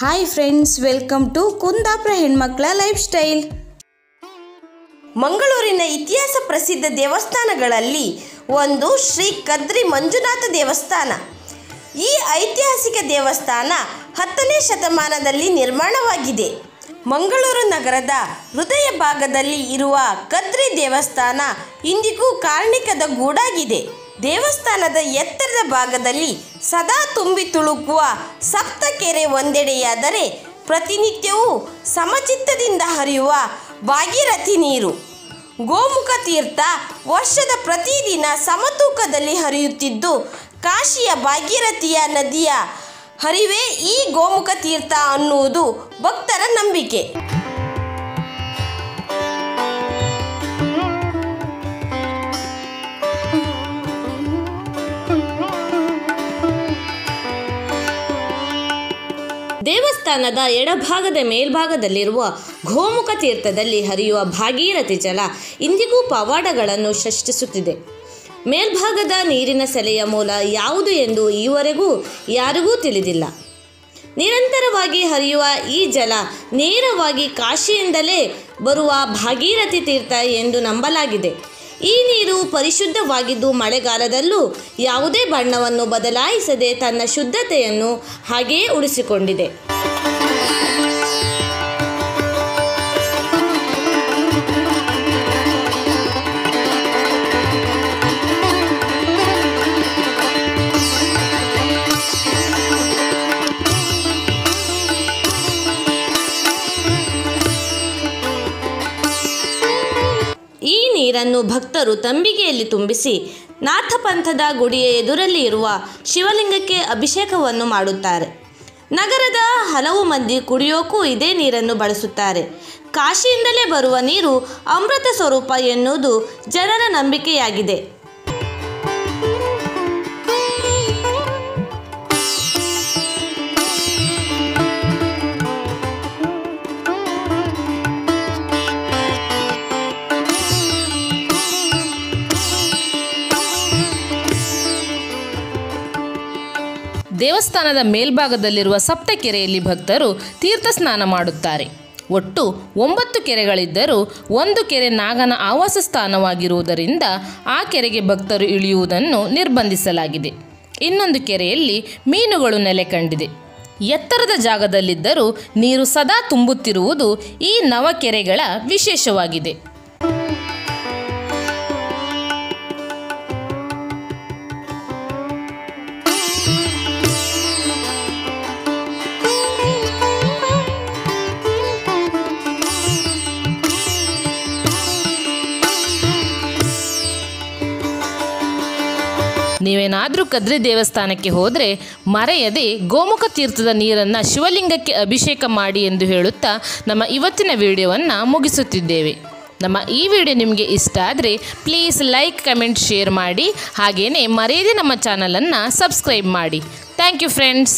Hi friends, welcome to Kundapura ಹೆಣ್ಮಕ್ಳ life style. ಮಂಗಳೂರಿನ ಇತಿಹಾಸ ಪ್ರಸಿದ್ಧ ದೇವಸ್ಥಾನಗಳಲ್ಲಿ ಒಂದು ಶ್ರೀ ಕದ್ರಿ ಮಂಜುನಾಥ ದೇವಸ್ಥಾನ. ಈ ಐತಿಹಾಸಿಕ ದೇವಸ್ಥಾನ 10ನೇ ಶತಮಾನದಲ್ಲಿ ನಿರ್ಮಾಣವಾಗಿದೆ. ಮಂಗಳೂರು ನಗರದ ಹೃದಯ ಭಾಗದಲ್ಲಿ ಇರುವ ಕದ್ರಿ ದೇವಸ್ಥಾನ ಇಂದಿಗೂ ಕಾರ್ಣಿಕದ ಗೂಡಾಗಿದೆ. ದೇವಸ್ಥಾನದ ಎತ್ತರದ ಭಾಗದಲ್ಲಿ ಸದಾ ತುಂಬಿ ತುಳುಕುವ ಸಪ್ತಕೆರೆ ಒಂದೆಡೆಯಾದರೆ ಪ್ರತಿನಿತ್ಯವೂ ಸಮಚಿತ್ತದಿಂದ ಹರಿಯುವ ಭಾಗೀರಥಿ ನೀರು, ಗೋಮುಖ ತೀರ್ಥ ವರ್ಷದ ಪ್ರತಿದಿನ ಸಮತೂಕದಲ್ಲಿ ಹರಿಯುತ್ತಿದ್ದು, ಕಾಶಿಯ ಭಾಗೀರಥಿಯ ನದಿಯ ಹರಿವೇ ಈ ಗೋಮುಖ ತೀರ್ಥ ಅನ್ನುವುದು ಭಕ್ತರ ನಂಬಿಕೆ. ದೇವಸ್ಥಾನದ ಎಡಭಾಗದ ಮೇಲ್ಭಾಗದಲ್ಲಿರುವ ಗೋಮುಖ ತೀರ್ಥದಲ್ಲಿ ಹರಿಯುವ ಭಾಗೀರಥಿ ಜಲ ಇಂದಿಗೂ ಪವಾಡಗಳನ್ನು ಸೃಷ್ಟಿಸುತ್ತಿದೆ. ಮೇಲ್ಭಾಗದ ನೀರಿನ ಸೆಲೆಯ ಮೂಲ ಯಾವುದು ಎಂದು ಈವರೆಗೂ ಯಾರಿಗೂ ತಿಳಿದಿಲ್ಲ. ನಿರಂತರವಾಗಿ ಹರಿಯುವ ಈ ಜಲ ನೇರವಾಗಿ ಕಾಶಿಯಿಂದಲೇ ಬರುವ ಭಾಗೀರಥಿ ತೀರ್ಥ ಎಂದು ನಂಬಲಾಗಿದೆ. ಈ ನೀರು ಪರಿಶುದ್ಧವಾಗಿದ್ದು ಮಳೆಗಾಲದಲ್ಲೂ ಯಾವುದೇ ಬಣ್ಣವನ್ನು ಬದಲಾಯಿಸದೆ ತನ್ನ ಶುದ್ಧತೆಯನ್ನು ಹಾಗೆಯೇ ಉಳಿಸಿಕೊಂಡಿದೆ. ಈ ನೀರನ್ನು ಭಕ್ತರು ತಂಬಿಗೆಯಲ್ಲಿ ತುಂಬಿಸಿ ನಾಥಪಂಥದ ಗುಡಿಯ ಎದುರಲ್ಲಿ ಇರುವ ಶಿವಲಿಂಗಕ್ಕೆ ಅಭಿಷೇಕವನ್ನು ಮಾಡುತ್ತಾರೆ. ನಗರದ ಹಲವು ಮಂದಿ ಕುಡಿಯೋಕ್ಕೂ ಇದೇ ನೀರನ್ನು ಬಳಸುತ್ತಾರೆ. ಕಾಶಿಯಿಂದಲೇ ಬರುವ ನೀರು ಅಮೃತ ಸ್ವರೂಪ ಎನ್ನುವುದು ಜನರ ನಂಬಿಕೆಯಾಗಿದೆ. ದೇವಸ್ಥಾನದ ಮೇಲ್ಭಾಗದಲ್ಲಿರುವ ಸಪ್ತಕೆರೆಯಲ್ಲಿ ಭಕ್ತರು ತೀರ್ಥ ಸ್ನಾನ ಮಾಡುತ್ತಾರೆ. ಒಟ್ಟು 9 ಕೆರೆಗಳಿದ್ದರೂ ಒಂದು ಕೆರೆ ನಾಗನ ಆವಾಸ ಸ್ಥಾನವಾಗಿರುವುದರಿಂದ ಆ ಕೆರೆಗೆ ಭಕ್ತರು ಇಳಿಯುವುದನ್ನು ನಿರ್ಬಂಧಿಸಲಾಗಿದೆ. ಇನ್ನೊಂದು ಕೆರೆಯಲ್ಲಿ ಮೀನುಗಳು ನೆಲೆ ಕಂಡಿದೆ. ಎತ್ತರದ ಜಾಗದಲ್ಲಿದ್ದರೂ ನೀರು ಸದಾ ತುಂಬುತ್ತಿರುವುದು ಈ ನವಕೆರೆಗಳ ವಿಶೇಷವಾಗಿದೆ. ನೀವೇನಾದರೂ ಕದ್ರಿ ದೇವಸ್ಥಾನಕ್ಕೆ ಹೋದರೆ ಮರೆಯದೆ ಗೋಮುಖ ತೀರ್ಥದ ನೀರನ್ನು ಶಿವಲಿಂಗಕ್ಕೆ ಅಭಿಷೇಕ ಮಾಡಿ ಎಂದು ಹೇಳುತ್ತಾ ನಮ್ಮ ಇವತ್ತಿನ ವಿಡಿಯೋವನ್ನು ಮುಗಿಸುತ್ತಿದ್ದೇವೆ. ನಮ್ಮ ಈ ವಿಡಿಯೋ ನಿಮಗೆ ಇಷ್ಟ ಆದರೆ ಪ್ಲೀಸ್ ಲೈಕ್, ಕಮೆಂಟ್, ಶೇರ್ ಮಾಡಿ. ಹಾಗೆಯೇ ಮರೆಯದೆ ನಮ್ಮ ಚಾನಲನ್ನು ಸಬ್ಸ್ಕ್ರೈಬ್ ಮಾಡಿ. Thank you friends.